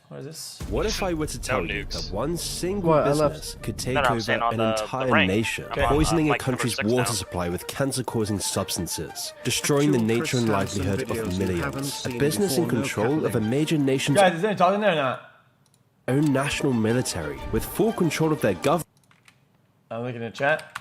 What is this? What if I were to tell you that one single business could take over an entire nation, poisoning a country's water supply with cancer-causing substances, destroying the nature and livelihood of millions, a business in control of a major nation's Guys, is there any talking there or not? own national military, with full control of their government? I'm looking at chat.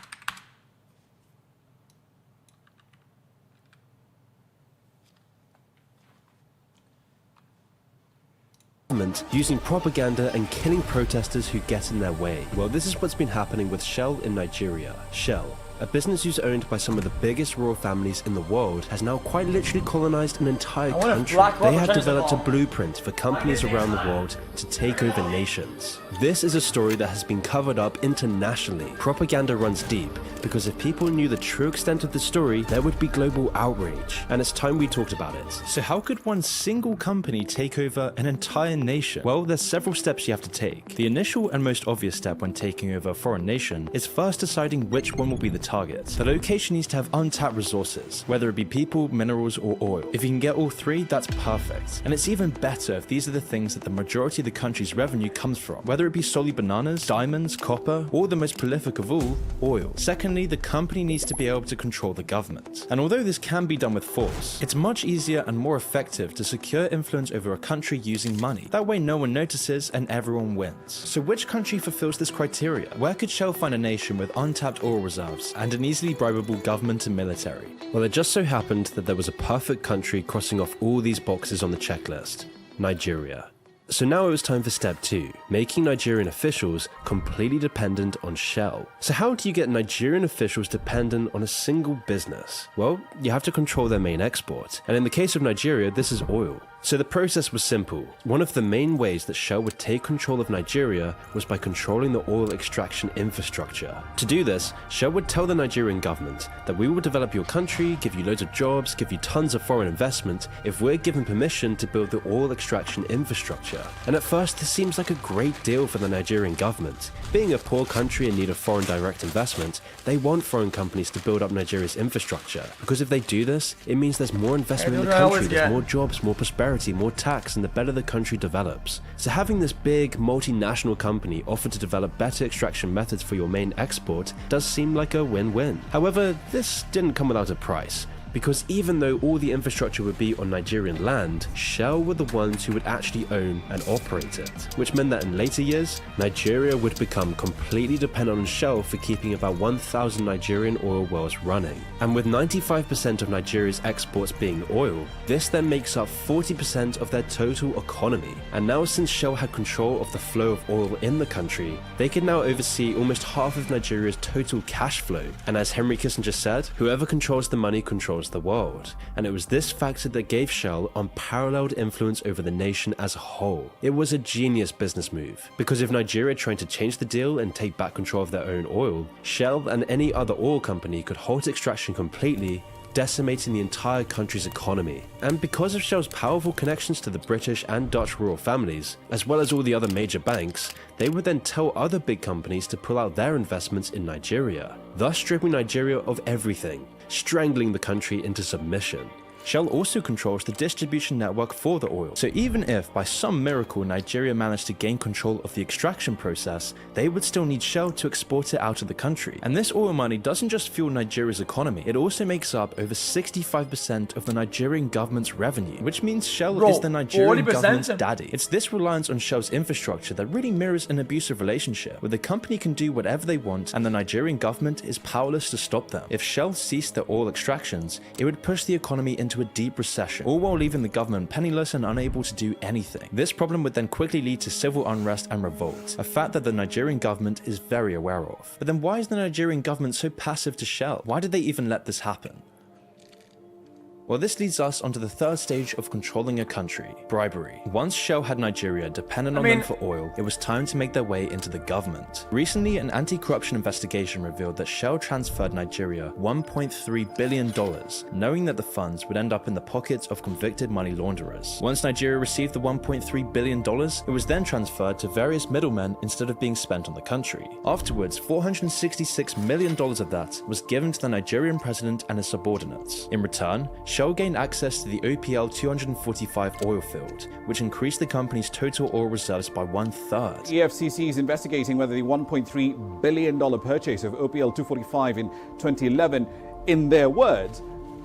Using propaganda and killing protesters who get in their way. Well, this is what's been happening with Shell in Nigeria. Shell, a business who's owned by some of the biggest royal families in the world, has now quite literally colonized an entire country. They have developed a blueprint for companies around the world to take over nations. This is a story that has been covered up internationally. Propaganda runs deep, because if people knew the true extent of the story, there would be global outrage, and it's time we talked about it. So how could one single company take over an entire nation? Well, there's several steps you have to take. The initial and most obvious step when taking over a foreign nation is first deciding which one will be the target. The location needs to have untapped resources, whether it be people, minerals, or oil. If you can get all three, that's perfect. And it's even better if these are the things that the majority of the country's revenue comes from, whether it be solely bananas, diamonds, copper, or the most prolific of all, oil. Secondly, the company needs to be able to control the government. And although this can be done with force, it's much easier and more effective to secure influence over a country using money. That way no one notices and everyone wins. So which country fulfills this criteria? Where could Shell find a nation with untapped oil reserves and an easily bribable government and military? Well, it just so happened that there was a perfect country crossing off all these boxes on the checklist: Nigeria. So now it was time for step 2, making Nigerian officials completely dependent on Shell. So how do you get Nigerian officials dependent on a single business? Well, you have to control their main export, and in the case of Nigeria, this is oil. So the process was simple. One of the main ways that Shell would take control of Nigeria was by controlling the oil extraction infrastructure. To do this, Shell would tell the Nigerian government that we will develop your country, give you loads of jobs, give you tons of foreign investment if we're given permission to build the oil extraction infrastructure. And at first this seems like a great deal for the Nigerian government. Being a poor country in need of foreign direct investment, they want foreign companies to build up Nigeria's infrastructure, because if they do this, it means there's more investment in the country, there's more jobs, more prosperity, more tax, and the better the country develops. So having this big multinational company offer to develop better extraction methods for your main export does seem like a win-win. However, this didn't come without a price, because even though all the infrastructure would be on Nigerian land, Shell were the ones who would actually own and operate it, which meant that in later years, Nigeria would become completely dependent on Shell for keeping about 1,000 Nigerian oil wells running. And with 95% of Nigeria's exports being oil, this then makes up 40% of their total economy. And now since Shell had control of the flow of oil in the country, they could now oversee almost half of Nigeria's total cash flow. And as Henry Kissinger said, whoever controls the money controls the world. And it was this factor that gave Shell unparalleled influence over the nation as a whole. It was a genius business move, because if Nigeria tried to change the deal and take back control of their own oil, Shell and any other oil company could halt extraction completely, decimating the entire country's economy. And because of Shell's powerful connections to the British and Dutch royal families, as well as all the other major banks, they would then tell other big companies to pull out their investments in Nigeria, thus stripping Nigeria of everything, strangling the country into submission. Shell also controls the distribution network for the oil. So even if, by some miracle, Nigeria managed to gain control of the extraction process, they would still need Shell to export it out of the country. And this oil money doesn't just fuel Nigeria's economy, it also makes up over 65% of the Nigerian government's revenue, which means Shell is the Nigerian government's daddy. It's this reliance on Shell's infrastructure that really mirrors an abusive relationship, where the company can do whatever they want and the Nigerian government is powerless to stop them. If Shell ceased their oil extractions, it would push the economy into a deep recession, all while leaving the government penniless and unable to do anything. This problem would then quickly lead to civil unrest and revolt, a fact that the Nigerian government is very aware of. But then why is the Nigerian government so passive to Shell? Why did they even let this happen? Well, this leads us onto the third stage of controlling a country: bribery. Once Shell had Nigeria dependent on them for oil, it was time to make their way into the government. Recently, an anti-corruption investigation revealed that Shell transferred Nigeria $1.3 billion, knowing that the funds would end up in the pockets of convicted money launderers. Once Nigeria received the $1.3 billion, it was then transferred to various middlemen instead of being spent on the country. Afterwards, $466 million of that was given to the Nigerian president and his subordinates. In return, Shell gained access to the OPL 245 oil field, which increased the company's total oil reserves by 1/3. EFCC is investigating whether the $1.3 billion purchase of OPL 245 in 2011, in their words,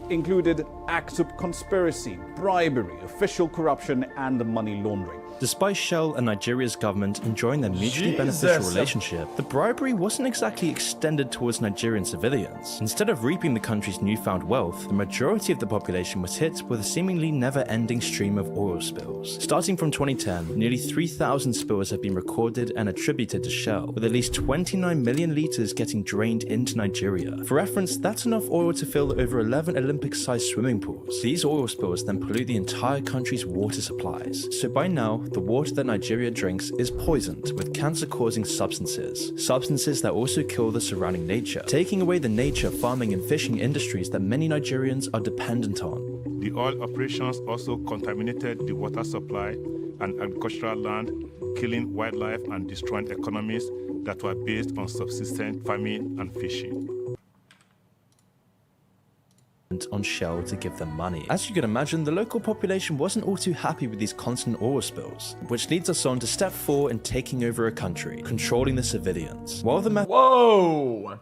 included acts of conspiracy, bribery, official corruption, and money laundering. Despite Shell and Nigeria's government enjoying their mutually beneficial relationship, the bribery wasn't exactly extended towards Nigerian civilians. Instead of reaping the country's newfound wealth, the majority of the population was hit with a seemingly never-ending stream of oil spills. Starting from 2010, nearly 3,000 spills have been recorded and attributed to Shell, with at least 29 million litres getting drained into Nigeria. For reference, that's enough oil to fill over 11 Olympic-sized swimming pools. These oil spills then pollute the entire country's water supplies. So by now, the water that Nigeria drinks is poisoned with cancer-causing substances that also kill the surrounding nature, taking away the nature, farming and fishing industries that many Nigerians are dependent on. The oil operations also contaminated the water supply and agricultural land, killing wildlife and destroying economies that were based on subsistence farming and fishing. On Shell to give them money. As you can imagine, the local population wasn't all too happy with these constant oil spills, which leads us on to step 4 in taking over a country, controlling the civilians. While the Whoa!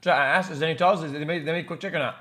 I asked, is there any tells? They made quick check or not?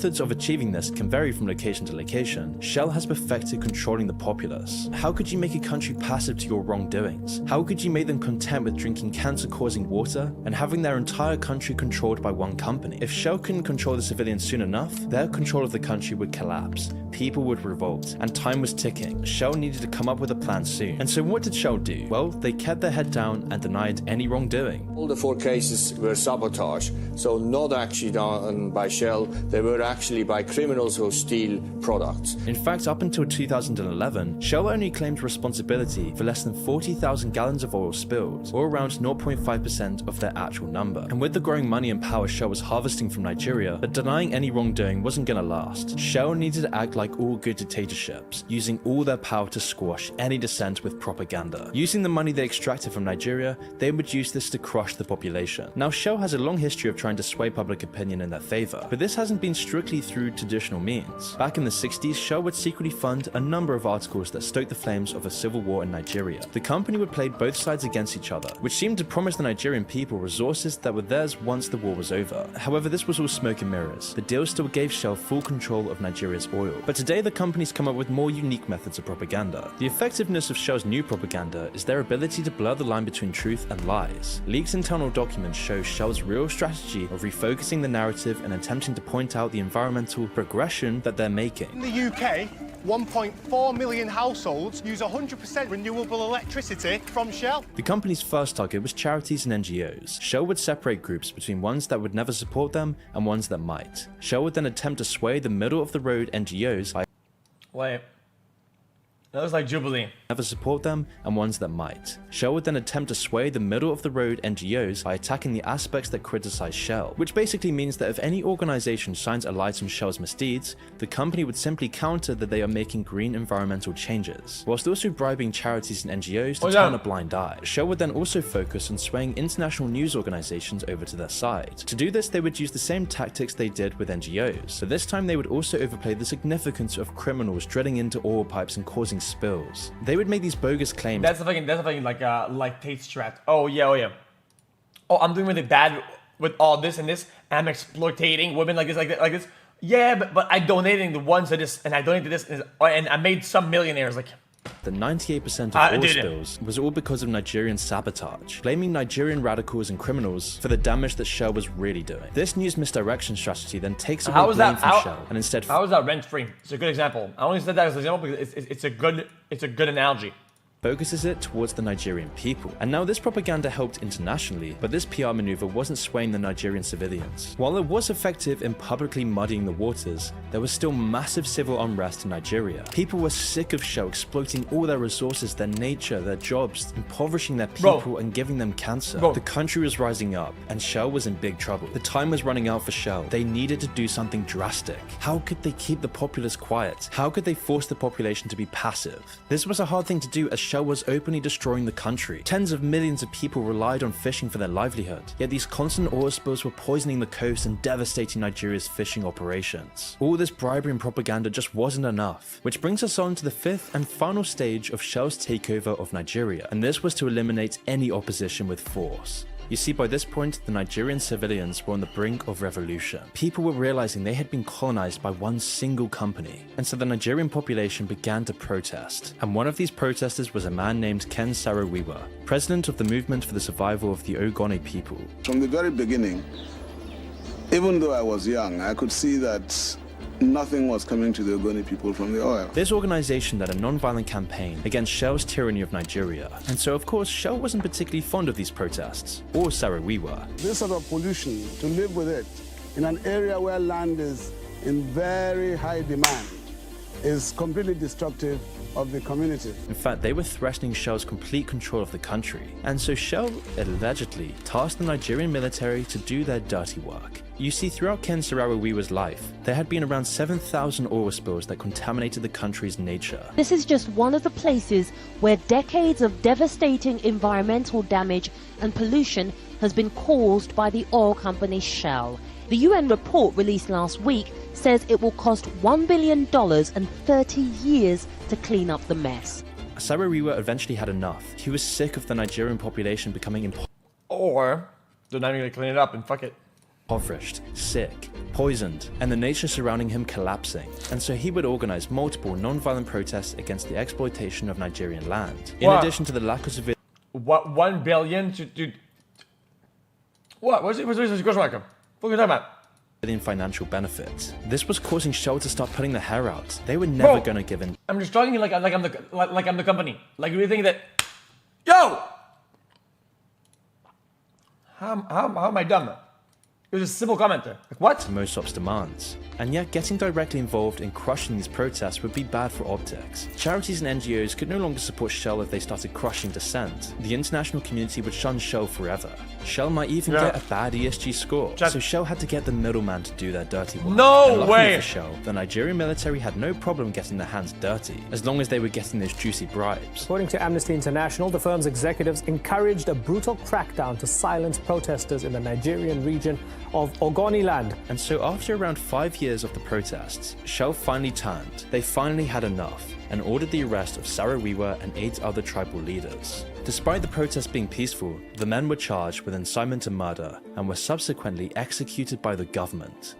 methods of achieving this can vary from location to location, Shell has perfected controlling the populace. How could you make a country passive to your wrongdoings? How could you make them content with drinking cancer-causing water and having their entire country controlled by one company? If Shell couldn't control the civilians soon enough, their control of the country would collapse, people would revolt, and time was ticking. Shell needed to come up with a plan soon. And so what did Shell do? Well, they kept their head down and denied any wrongdoing. All the 4 cases were sabotage, so not actually done by Shell, they were actually by criminals who steal products. In fact, up until 2011, Shell only claimed responsibility for less than 40,000 gallons of oil spilled, or around 0.5% of their actual number. And with the growing money and power Shell was harvesting from Nigeria, that denying any wrongdoing wasn't gonna last. Shell needed to act like all good dictatorships, using all their power to squash any dissent with propaganda. Using the money they extracted from Nigeria, they would use this to crush the population. Now, Shell has a long history of trying to sway public opinion in their favor, but this hasn't been strictly through traditional means. Back in the 60s, Shell would secretly fund a number of articles that stoked the flames of a civil war in Nigeria. The company would play both sides against each other, which seemed to promise the Nigerian people resources that were theirs once the war was over. However, this was all smoke and mirrors. The deal still gave Shell full control of Nigeria's oil. But today, the company's come up with more unique methods of propaganda. The effectiveness of Shell's new propaganda is their ability to blur the line between truth and lies. Leaked internal documents show Shell's real strategy of refocusing the narrative and attempting to point out the environmental progression that they're making. In the UK, 1.4 million households use 100% renewable electricity from Shell. The company's first target was charities and NGOs. Shell would separate groups between ones that would never support them and ones that might. Shell would then attempt to sway the middle-of-the-road NGOs by Wait. That was like Jubilee. never support them and ones that might. Shell would then attempt to sway the middle-of-the-road NGOs by attacking the aspects that criticize Shell, which basically means that if any organization shines a light on Shell's misdeeds, the company would simply counter that they are making green environmental changes, whilst also bribing charities and NGOs to turn a blind eye. Shell would then also focus on swaying international news organizations over to their side. To do this, they would use the same tactics they did with NGOs, but this time they would also overplay the significance of criminals drilling into oil pipes and causing spills. They would make these bogus claims. That's the fucking like Tate Strat. Oh yeah. Oh, I'm doing really bad with all this and this. I'm exploiting women like this. Yeah, but I donating the ones to this and I donated to this and I made some millionaires like. The 98% of oil spills was all because of Nigerian sabotage, blaming Nigerian radicals and criminals for the damage that Shell was really doing. This news misdirection strategy then takes away blame from Shell and instead. How is that rent-free? It's a good example. I only said that as an example because it's a good analogy. Focuses it towards the Nigerian people. And now this propaganda helped internationally, but this PR maneuver wasn't swaying the Nigerian civilians. While it was effective in publicly muddying the waters, there was still massive civil unrest in Nigeria. People were sick of Shell exploiting all their resources, their nature, their jobs, impoverishing their people and giving them cancer. The country was rising up, and Shell was in big trouble. The time was running out for Shell. They needed to do something drastic. How could they keep the populace quiet? How could they force the population to be passive? This was a hard thing to do as Shell was openly destroying the country. Tens of millions of people relied on fishing for their livelihood, yet these constant oil spills were poisoning the coast and devastating Nigeria's fishing operations. All this bribery and propaganda just wasn't enough, which brings us on to the fifth and final stage of Shell's takeover of Nigeria, and this was to eliminate any opposition with force. You see, by this point, the Nigerian civilians were on the brink of revolution. People were realizing they had been colonized by one single company, and so the Nigerian population began to protest. And one of these protesters was a man named Ken Saro-Wiwa, president of the Movement for the Survival of the Ogoni people. From the very beginning, even though I was young, I could see that nothing was coming to the Ogoni people from the oil. This organization led a non-violent campaign against Shell's tyranny of Nigeria, and so of course Shell wasn't particularly fond of these protests, or Saro-Wiwa. This sort of pollution, to live with it in an area where land is in very high demand, is completely destructive of the community. In fact, they were threatening Shell's complete control of the country, and so Shell allegedly tasked the Nigerian military to do their dirty work. You see, throughout Ken Saro-Wiwa's life, there had been around 7,000 oil spills that contaminated the country's nature. This is just one of the places where decades of devastating environmental damage and pollution has been caused by the oil company Shell. The UN report released last week says it will cost $1 billion and 30 years to clean up the mess. Saro-Wiwa eventually had enough. He was sick of the Nigerian population becoming Or they're not even gonna clean it up and fuck it. impoverished, sick, poisoned, and the nature surrounding him collapsing. And so he would organize multiple non-violent protests against the exploitation of Nigerian land. In addition to the lack of civilian... What, 1 billion to what? What's the question mark? What are you talking about? Financial benefits. This was causing Shell to start putting their hair out. They were never gonna give in. I'm just talking like I'm the company. Like, you think that, yo, how am I dumb? It was a simple comment. Like, what? Mosop's demands. And yet getting directly involved in crushing these protests would be bad for optics. Charities and NGOs could no longer support Shell if they started crushing dissent. The international community would shun Shell forever. Shell might even get a bad ESG score. So Shell had to get the middleman to do their dirty work. No and way! For Shell, the Nigerian military had no problem getting their hands dirty, as long as they were getting those juicy bribes. According to Amnesty International, the firm's executives encouraged a brutal crackdown to silence protesters in the Nigerian region of Ogoniland. And so after around 5 years of the protests, Shell finally turned. They finally had enough and ordered the arrest of Saro-Wiwa and 8 other tribal leaders. Despite the protests being peaceful, the men were charged with incitement to murder and were subsequently executed by the government.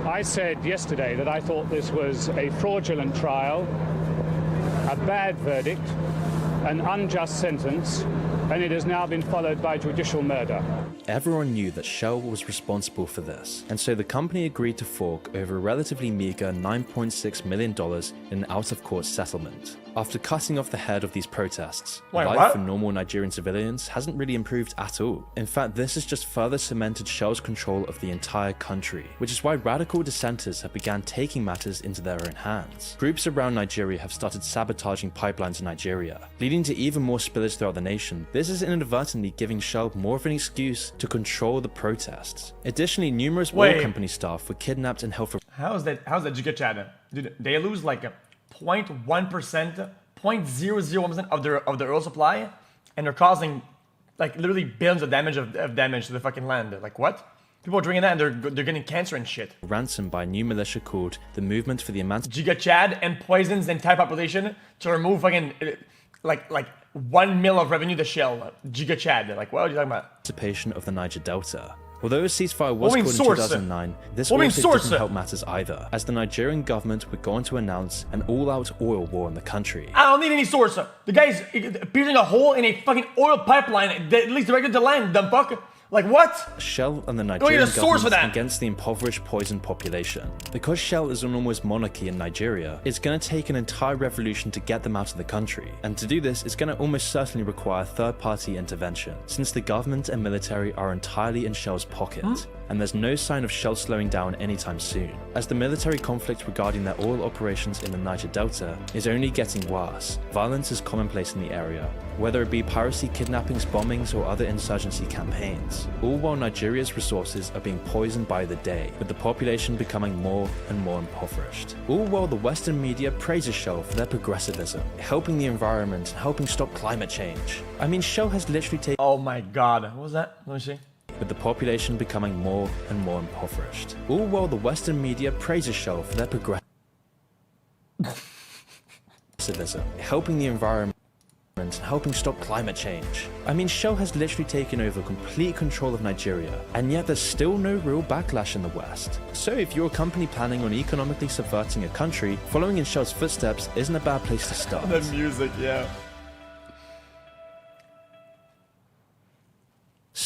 I said yesterday that I thought this was a fraudulent trial, a bad verdict, an unjust sentence, and it has now been followed by judicial murder. Everyone knew that Shell was responsible for this, and so the company agreed to fork over a relatively meager $9.6 million in an out-of-court settlement. After cutting off the head of these protests, life for normal Nigerian civilians hasn't really improved at all. In fact, this has just further cemented Shell's control of the entire country, which is why radical dissenters have begun taking matters into their own hands. Groups around Nigeria have started sabotaging pipelines in Nigeria, leading to even more spillage throughout the nation. This is inadvertently giving Shell more of an excuse to control the protests. Additionally, numerous oil company staff were kidnapped and held for... How's that Giga Chad? Dude, they lose like a 0.1%, 0.001% of their oil supply, and they're causing like literally billions of damage to the fucking land. Like, what? People are drinking that and they're getting cancer and shit. Ransom by a new militia called the Movement for the Emancipation. Giga Chad and poisons the entire population to remove fucking like 1 mil of revenue to Shell. Giga Chad. Like, what are you talking about? Emancipation of the Niger Delta. Although a ceasefire was called in 2009, this also didn't help matters either, as the Nigerian government would go on to announce an all-out oil war in the country. I don't need any source. The guy's piercing a hole in a fucking oil pipeline that leads directly to land, dumb fuck. Like, what? Shell and the Nigerian government against the impoverished, poisoned population. Because Shell is an almost monarchy in Nigeria, it's going to take an entire revolution to get them out of the country. And to do this, it's going to almost certainly require third-party intervention, since the government and military are entirely in Shell's pocket. and there's no sign of Shell slowing down anytime soon, as the military conflict regarding their oil operations in the Niger Delta is only getting worse. Violence is commonplace in the area, whether it be piracy, kidnappings, bombings, or other insurgency campaigns, all while Nigeria's resources are being poisoned by the day, with the population becoming more and more impoverished. All while the Western media praises Shell for their progressivism, helping the environment and helping stop climate change. I mean, Shell has literally taken— Oh my god, what was that? Let me see. With the population becoming more and more impoverished. All while the Western media praises Shell for their progressivism, helping the environment and helping stop climate change. I mean, Shell has literally taken over complete control of Nigeria, and yet there's still no real backlash in the West. So if you're a company planning on economically subverting a country, following in Shell's footsteps isn't a bad place to start. The music, yeah.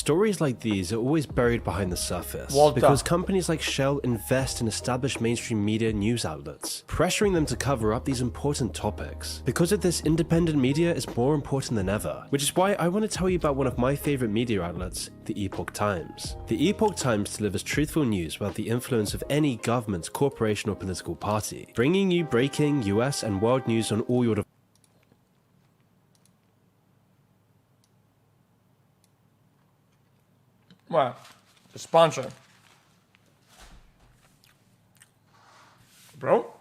Stories like these are always buried behind the surface Walter. because companies like Shell invest in established mainstream media news outlets, pressuring them to cover up these important topics. Because of this, independent media is more important than ever, which is why I want to tell you about one of my favorite media outlets, the Epoch Times. The Epoch Times delivers truthful news without the influence of any government, corporation, or political party, bringing you breaking US and world news on all your Well, the sponsor. Bro?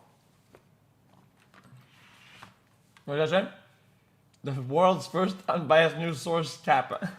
What did I say? The world's first unbiased news source, Kappa.